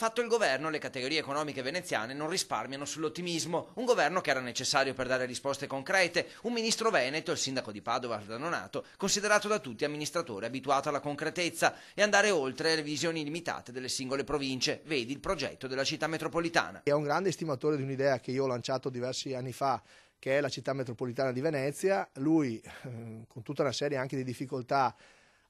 Fatto il governo, le categorie economiche veneziane non risparmiano sull'ottimismo. Un governo che era necessario per dare risposte concrete. Un ministro veneto, il sindaco di Padova Donato, considerato da tutti amministratore abituato alla concretezza e andare oltre le visioni limitate delle singole province. Vedi il progetto della città metropolitana. È un grande estimatore di un'idea che io ho lanciato diversi anni fa, che è la città metropolitana di Venezia. Lui, con tutta una serie anche di difficoltà,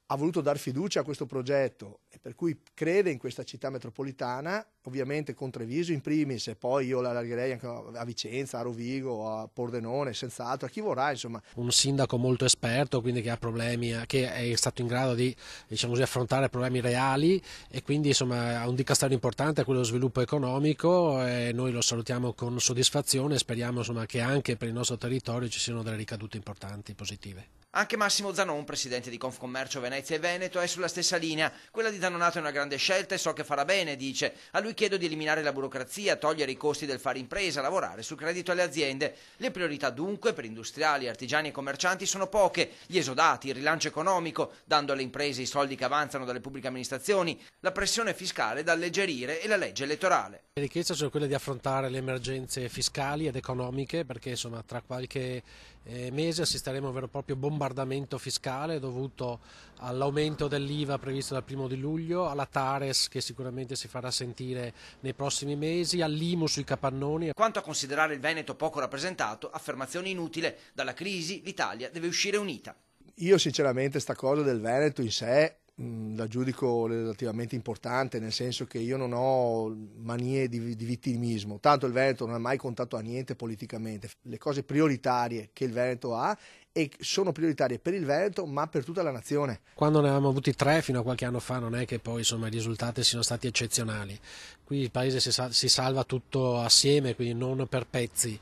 ha voluto dar fiducia a questo progetto e per cui crede in questa città metropolitana, ovviamente con Treviso in primis, e poi io la allargherei anche a Vicenza, a Rovigo, a Pordenone, senz'altro, a chi vorrà, insomma. Un sindaco molto esperto, quindi che ha problemi, che è stato in grado di, diciamo così, affrontare problemi reali e quindi insomma ha un dicastero importante a quello dello sviluppo economico e noi lo salutiamo con soddisfazione e speriamo insomma che anche per il nostro territorio ci siano delle ricadute importanti, positive. Anche Massimo Zanon, presidente di Confcommercio Venezia e Veneto, è sulla stessa linea. Quella di Danonato è una grande scelta e so che farà bene, dice. A lui chiedo di eliminare la burocrazia, togliere i costi del fare impresa, lavorare sul credito alle aziende. Le priorità dunque per industriali, artigiani e commercianti sono poche. Gli esodati, il rilancio economico, dando alle imprese i soldi che avanzano dalle pubbliche amministrazioni, la pressione fiscale da alleggerire e la legge elettorale. Le richieste sono quelle di affrontare le emergenze fiscali ed economiche perché insomma tra qualche mese assisteremo a un vero e proprio bombardamento fiscale dovuto all'aumento dell'IVA previsto dal 1° di luglio, alla Tares che sicuramente si farà sentire nei prossimi mesi, all'IMU sui capannoni. Quanto a considerare il Veneto poco rappresentato, affermazione inutile, dalla crisi l'Italia deve uscire unita. Io sinceramente sta cosa del Veneto in sé la giudico relativamente importante, nel senso che io non ho manie di vittimismo, tanto il Veneto non ha mai contato a niente politicamente. Le cose prioritarie che il Veneto ha e sono prioritarie per il Veneto ma per tutta la nazione. Quando ne avevamo avuti 3 fino a qualche anno fa non è che poi insomma i risultati siano stati eccezionali, qui il paese si salva tutto assieme, quindi non per pezzi.